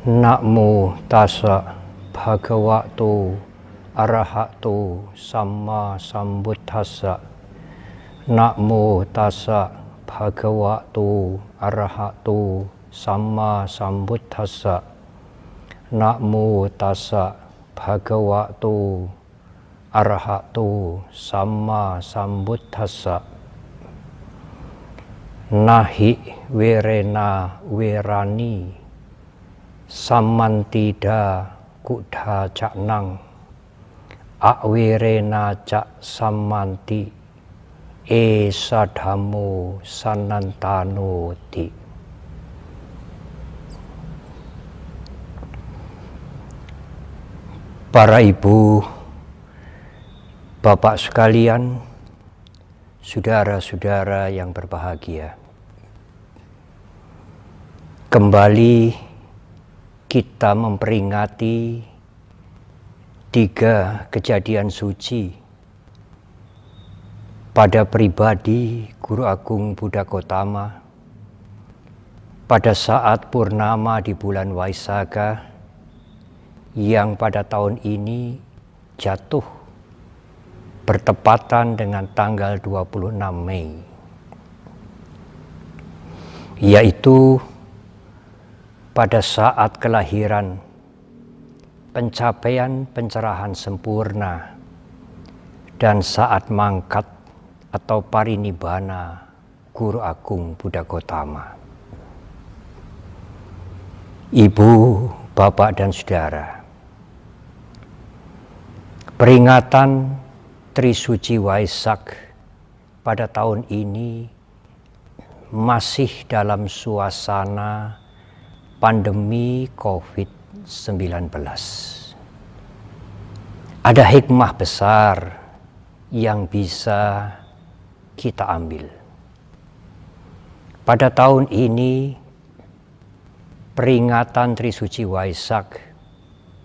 Namo tassa bhagavato arahato samma sambuddhassa. Namo tassa bhagavato arahato samma sambuddhassa. Namo tassa bhagavato arahato samma sambuddhassa. Nahi werena werani samantida kudha caknang awerena cak samanti esadhamo sanantano ti. Para ibu, bapak sekalian, saudara-saudara yang berbahagia, kembali kita memperingati 3 kejadian suci pada pribadi Guru Agung Buddha Gotama pada saat purnama di bulan Vaisakha yang pada tahun ini jatuh bertepatan dengan tanggal 26 Mei, yaitu pada saat kelahiran pencapaian pencerahan sempurna dan saat mangkat atau parinibbana Guru Agung Buddha Gotama. Ibu, bapak dan saudara, peringatan Trisuci Waisak pada tahun ini masih dalam suasana pandemi COVID-19. Ada hikmah besar yang bisa kita ambil. Pada tahun ini, peringatan Trisuci Waisak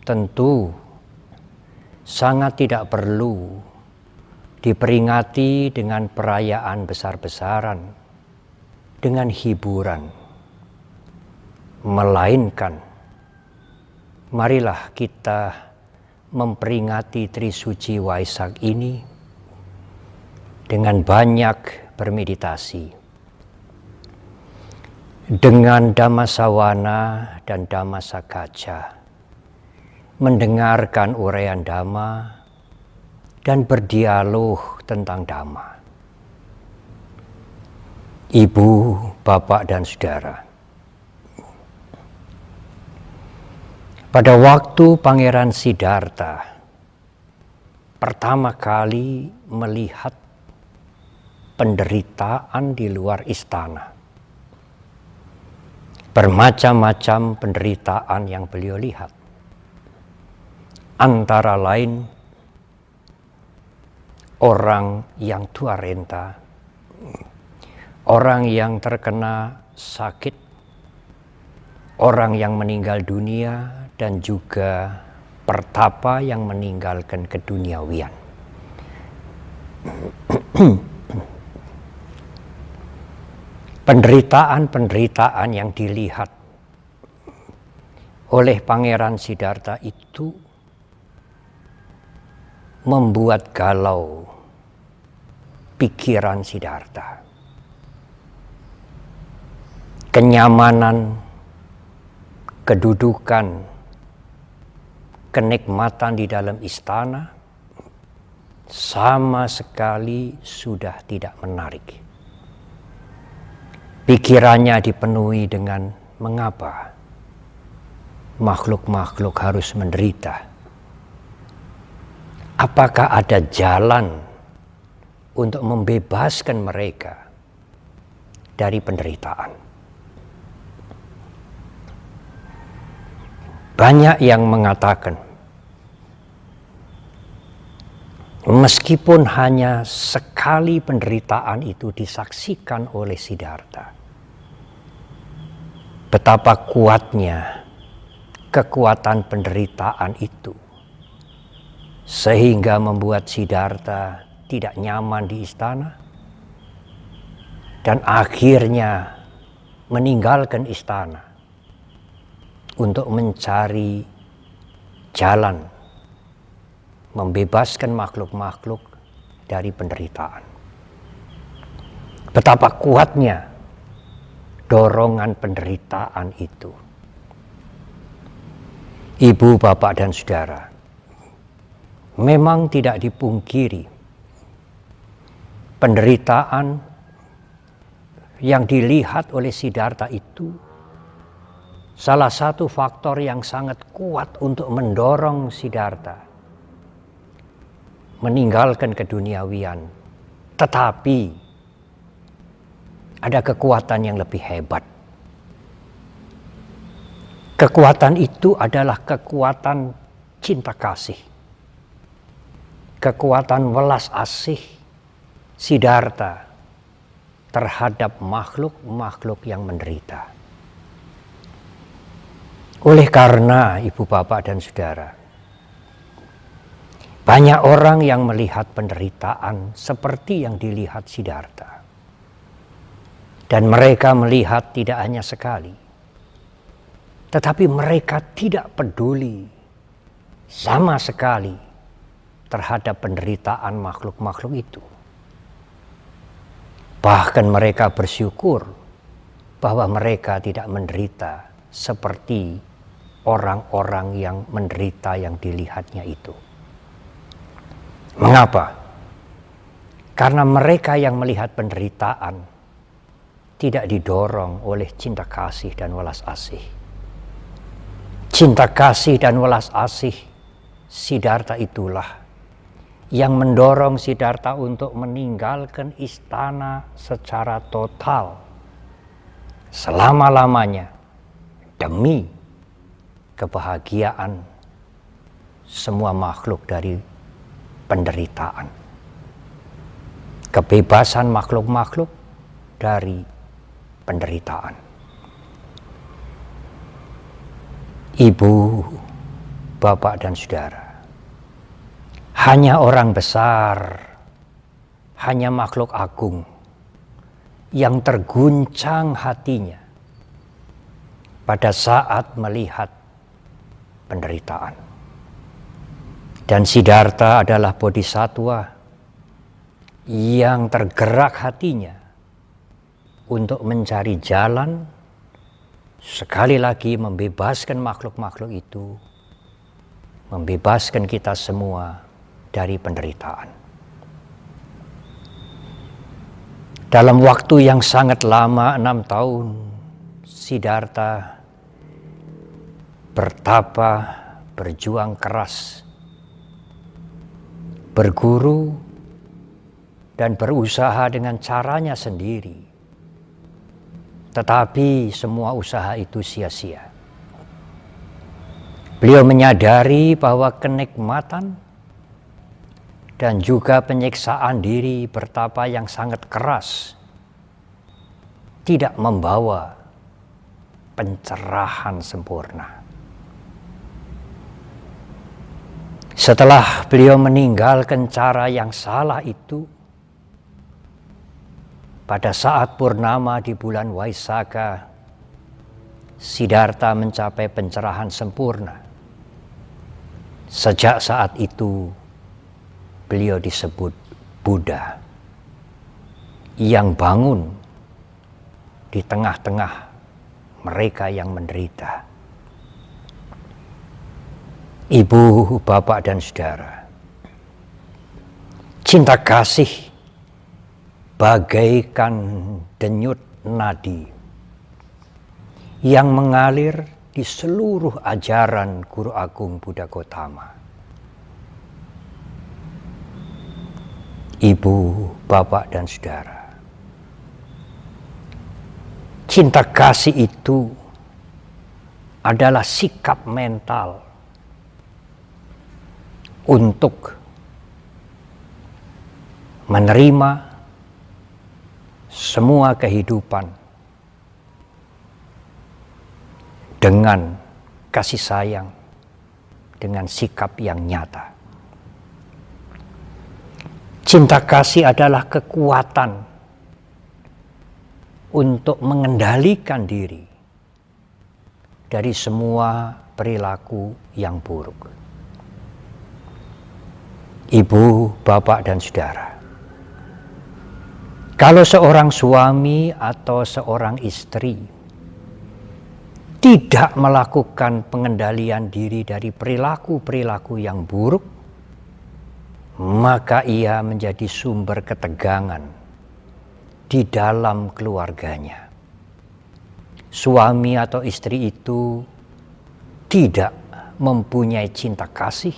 tentu sangat tidak perlu diperingati dengan perayaan besar-besaran, dengan hiburan. Melainkan, marilah kita memperingati Trisuci Waisak ini dengan banyak bermeditasi, dengan Dhammasawana dan Dhammasagaja, mendengarkan uraian Dhamma dan berdialog tentang Dhamma. Ibu, bapak dan saudara, pada waktu Pangeran Siddhartha pertama kali melihat penderitaan di luar istana, bermacam-macam penderitaan yang beliau lihat, antara lain orang yang tua renta, orang yang terkena sakit, orang yang meninggal dunia, dan juga pertapa yang meninggalkan keduniawian. Penderitaan-penderitaan yang dilihat oleh Pangeran Siddhartha itu membuat galau pikiran Siddhartha. Kenyamanan, kedudukan, kenikmatan di dalam istana sama sekali sudah tidak menarik. Pikirannya dipenuhi dengan mengapa makhluk-makhluk harus menderita. Apakah ada jalan untuk membebaskan mereka dari penderitaan? Banyak yang mengatakan, meskipun hanya sekali penderitaan itu disaksikan oleh Siddhartha, betapa kuatnya kekuatan penderitaan itu, sehingga membuat Siddhartha tidak nyaman di istana, dan akhirnya meninggalkan istana untuk mencari jalan membebaskan makhluk-makhluk dari penderitaan. Betapa kuatnya dorongan penderitaan itu. Ibu, bapak, dan saudara, memang tidak dipungkiri penderitaan yang dilihat oleh Siddhartha itu salah satu faktor yang sangat kuat untuk mendorong Siddhartha meninggalkan keduniawian. Tetapi ada kekuatan yang lebih hebat. Kekuatan itu adalah kekuatan cinta kasih. Kekuatan welas asih Siddhartha terhadap makhluk-makhluk yang menderita. Oleh karena ibu, bapak, dan saudara, banyak orang yang melihat penderitaan seperti yang dilihat Siddhartha. Dan mereka melihat tidak hanya sekali, tetapi mereka tidak peduli sama sekali terhadap penderitaan makhluk-makhluk itu. Bahkan mereka bersyukur bahwa mereka tidak menderita seperti orang-orang yang menderita yang dilihatnya itu. Mengapa? Karena mereka yang melihat penderitaan tidak didorong oleh cinta kasih dan welas asih. Cinta kasih dan welas asih Siddhartha itulah yang mendorong Siddhartha untuk meninggalkan istana secara total selama-lamanya demi kebahagiaan semua makhluk dari penderitaan. Kebebasan makhluk-makhluk dari penderitaan. Ibu, bapak, dan saudara, hanya orang besar, hanya makhluk agung yang terguncang hatinya pada saat melihat penderitaan. Dan Siddhartha adalah bodhisattva yang tergerak hatinya untuk mencari jalan, sekali lagi membebaskan makhluk-makhluk itu, membebaskan kita semua dari penderitaan. Dalam waktu yang sangat lama, 6 tahun, Siddhartha bertapa, berjuang keras, berguru, dan berusaha dengan caranya sendiri. Tetapi semua usaha itu sia-sia. Beliau menyadari bahwa kenikmatan dan juga penyiksaan diri bertapa yang sangat keras tidak membawa pencerahan sempurna. Setelah beliau meninggalkan cara yang salah itu, pada saat purnama di bulan Waisakha, Siddhartha mencapai pencerahan sempurna. Sejak saat itu, beliau disebut Buddha yang bangun di tengah-tengah mereka yang menderita. Ibu, bapak, dan saudara, cinta kasih bagaikan denyut nadi yang mengalir di seluruh ajaran Guru Agung Buddha Gautama. Ibu, bapak, dan saudara, cinta kasih itu adalah sikap mental untuk menerima semua kehidupan dengan kasih sayang, dengan sikap yang nyata. Cinta kasih adalah kekuatan untuk mengendalikan diri dari semua perilaku yang buruk. Ibu, bapak, dan saudara, kalau seorang suami atau seorang istri tidak melakukan pengendalian diri dari perilaku-perilaku yang buruk, maka ia menjadi sumber ketegangan di dalam keluarganya. Suami atau istri itu tidak mempunyai cinta kasih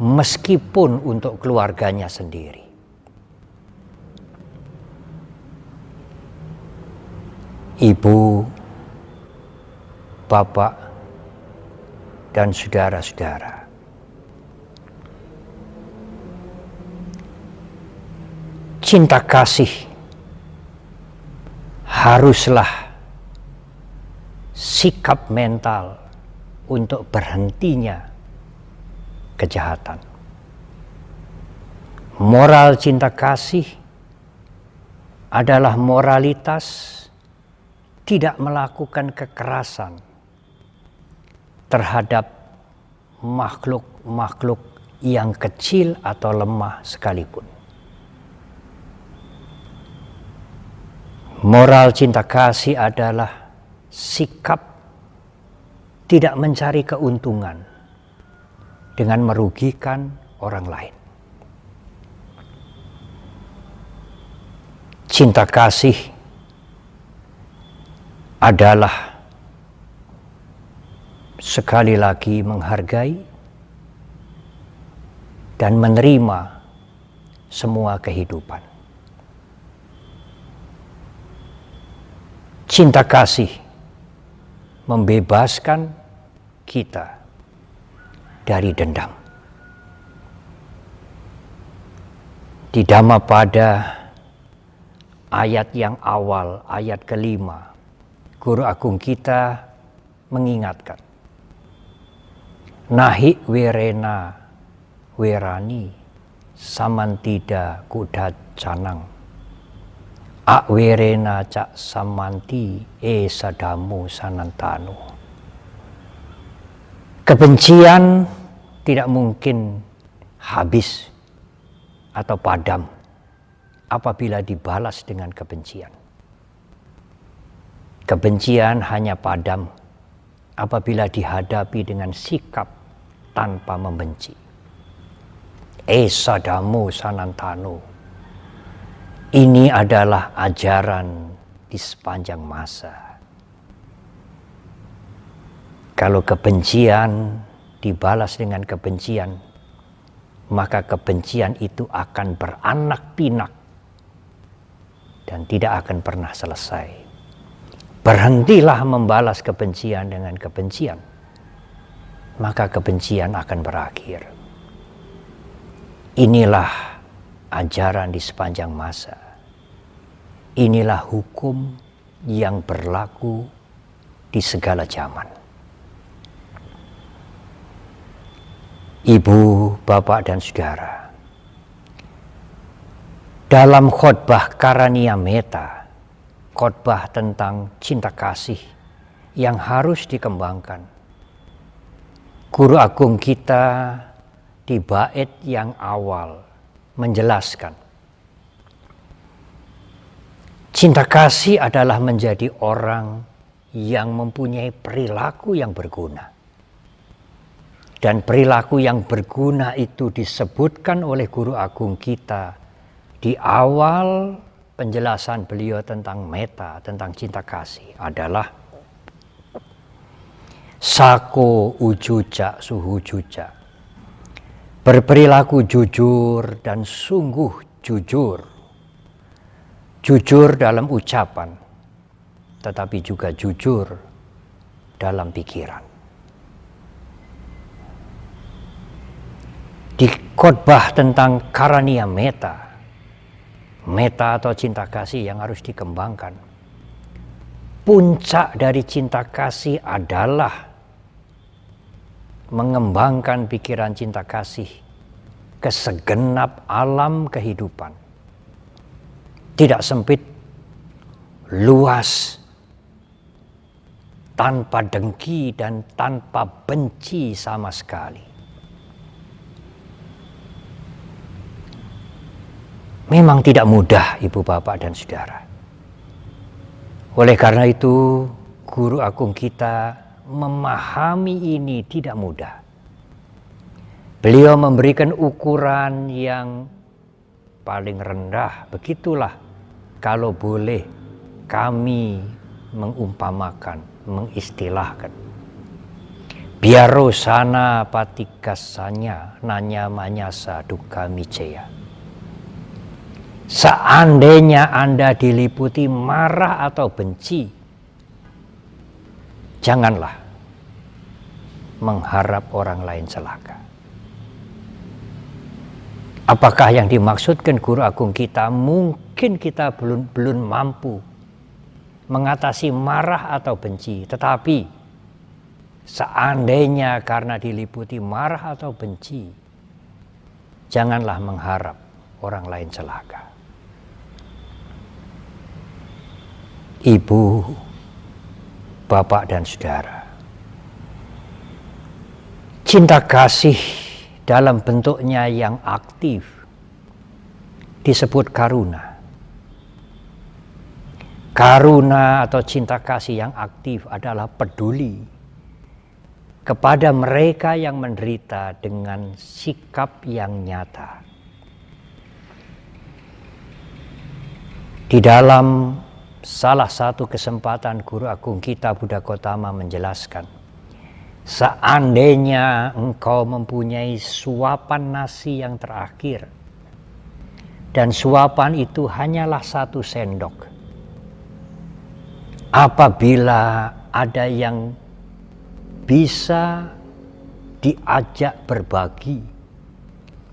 meskipun untuk keluarganya sendiri. Ibu, bapak, dan saudara-saudara, cinta kasih haruslah sikap mental untuk berhentinya kejahatan. Moral cinta kasih adalah moralitas tidak melakukan kekerasan terhadap makhluk-makhluk yang kecil atau lemah sekalipun. Moral cinta kasih adalah sikap tidak mencari keuntungan dengan merugikan orang lain. Cinta kasih adalah sekali lagi menghargai dan menerima semua kehidupan. Cinta kasih membebaskan kita dari dendam. Di Dhammapada ayat yang awal, ayat ke-5, Guru Agung kita mengingatkan, Nahi werena werani samantida kudacanang akwerena cak samanti sadamu sanantanu. Kebencian tidak mungkin habis atau padam apabila dibalas dengan kebencian. Kebencian hanya padam apabila dihadapi dengan sikap tanpa membenci. Sadamu sanantanu. Ini adalah ajaran di sepanjang masa. Kalau kebencian dibalas dengan kebencian, maka kebencian itu akan beranak pinak dan tidak akan pernah selesai. Berhentilah membalas kebencian dengan kebencian, maka kebencian akan berakhir. Inilah ajaran di sepanjang masa. Inilah hukum yang berlaku di segala zaman. Ibu, bapak, dan saudara, dalam khotbah Karania Metta, khotbah tentang cinta kasih yang harus dikembangkan, Guru Agung kita di bait yang awal menjelaskan, cinta kasih adalah menjadi orang yang mempunyai perilaku yang berguna. Dan perilaku yang berguna itu disebutkan oleh Guru Agung kita di awal penjelasan beliau tentang metta, tentang cinta kasih adalah sako ujuca suhujuca. Berperilaku jujur dan sungguh jujur. Jujur dalam ucapan, tetapi juga jujur dalam pikiran. Di khotbah tentang Karania Metta, metta atau cinta kasih yang harus dikembangkan, puncak dari cinta kasih adalah mengembangkan pikiran cinta kasih ke segenap alam kehidupan. Tidak sempit, luas, tanpa dengki dan tanpa benci sama sekali. Memang tidak mudah, Ibu, Bapak, dan Saudara. Oleh karena itu, guru agung kita memahami ini tidak mudah. Beliau memberikan ukuran yang paling rendah. Begitulah kalau boleh kami mengumpamakan, mengistilahkan. Biarosana patikasanya nanya manyasa duka micea. Seandainya Anda diliputi marah atau benci, janganlah mengharap orang lain celaka. Apakah yang dimaksudkan guru agung kita? Mungkin kita belum mampu mengatasi marah atau benci, tetapi seandainya karena diliputi marah atau benci, janganlah mengharap orang lain celaka. Ibu, Bapak, dan Saudara, cinta kasih dalam bentuknya yang aktif disebut karuna. Karuna atau cinta kasih yang aktif adalah peduli kepada mereka yang menderita dengan sikap yang nyata. Di dalam salah satu kesempatan guru agung kita Buddha Gotama menjelaskan, seandainya engkau mempunyai suapan nasi yang terakhir dan suapan itu hanyalah 1 sendok, apabila ada yang bisa diajak berbagi,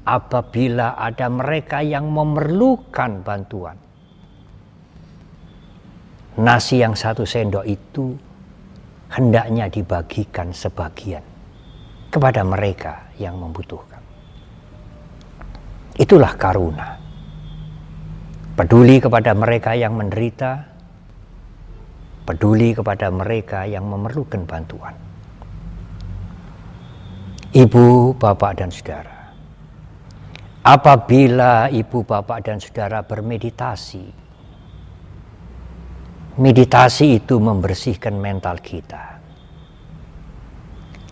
apabila ada mereka yang memerlukan bantuan, nasi yang 1 sendok itu hendaknya dibagikan sebagian kepada mereka yang membutuhkan. Itulah karuna. Peduli kepada mereka yang menderita, peduli kepada mereka yang memerlukan bantuan. Ibu, Bapak, dan Saudara, apabila Ibu, Bapak, dan Saudara bermeditasi, meditasi itu membersihkan mental kita.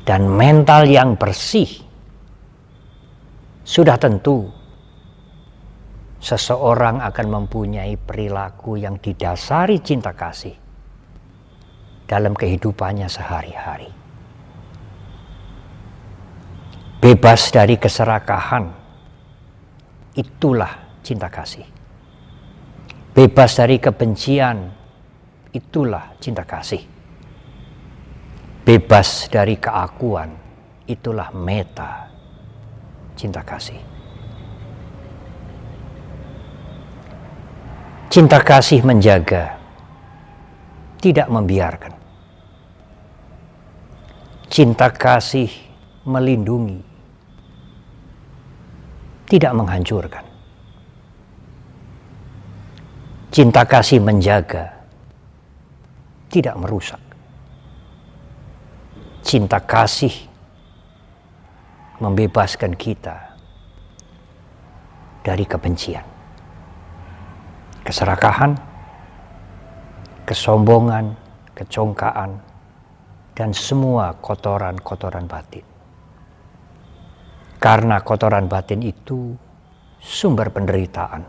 Dan mental yang bersih sudah tentu seseorang akan mempunyai perilaku yang didasari cinta kasih dalam kehidupannya sehari-hari. Bebas dari keserakahan, itulah cinta kasih. Bebas dari kebencian, itulah cinta kasih. Bebas dari keakuan, itulah meta cinta kasih. Cinta kasih menjaga, tidak membiarkan. Cinta kasih melindungi, tidak menghancurkan. Cinta kasih menjaga, tidak merusak. Cinta kasih membebaskan kita dari kebencian, keserakahan, kesombongan, kecongkaan, dan semua kotoran-kotoran batin. Karena kotoran batin itu sumber penderitaan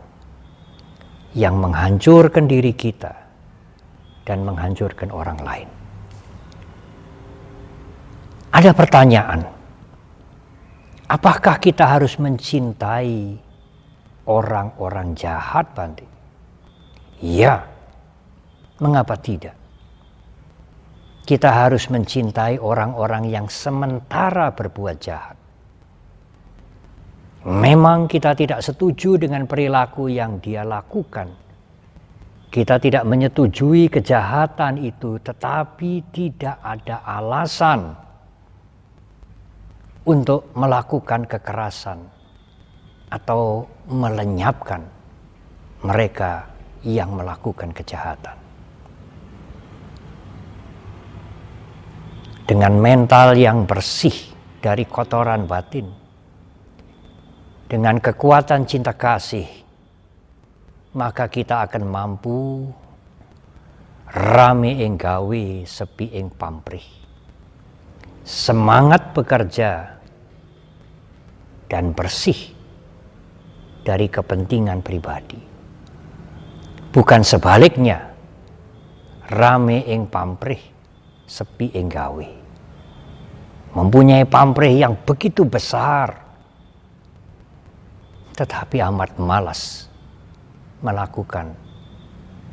yang menghancurkan diri kita dan menghancurkan orang lain. Ada pertanyaan, apakah kita harus mencintai orang-orang jahat, Bante? Ya, mengapa tidak? Kita harus mencintai orang-orang yang sementara berbuat jahat. Memang kita tidak setuju dengan perilaku yang dia lakukan. Kita tidak menyetujui kejahatan itu, tetapi tidak ada alasan untuk melakukan kekerasan atau melenyapkan mereka yang melakukan kejahatan. dengan mental yang bersih dari kotoran batin, dengan kekuatan cinta kasih, maka kita akan mampu rame ing gawe sepi ing pamrih. Semangat bekerja dan bersih dari kepentingan pribadi. Bukan sebaliknya, rame ing pamrih, sepi ing gawe. Mempunyai pamrih yang begitu besar, tetapi amat malas melakukan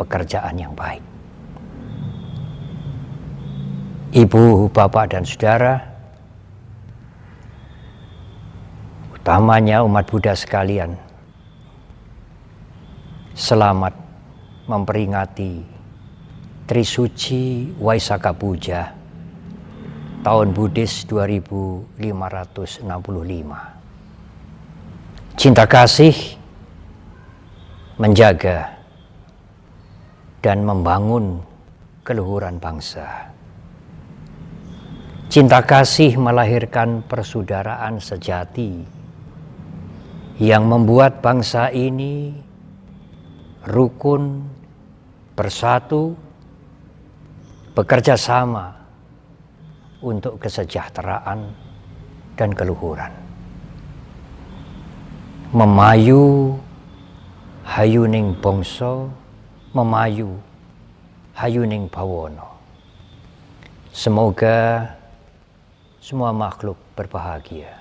pekerjaan yang baik. Ibu, bapak, dan saudara, utamanya umat Buddha sekalian, selamat memperingati Trisuci Waisakha Puja tahun Buddhis 2565. Cinta kasih menjaga dan membangun keluhuran bangsa. Cinta kasih melahirkan persaudaraan sejati yang membuat bangsa ini rukun, bersatu, bekerja sama untuk kesejahteraan dan keluhuran. Memayu hayuning bangsa, memayu hayuning bawana. Semoga semua makhluk berbahagia.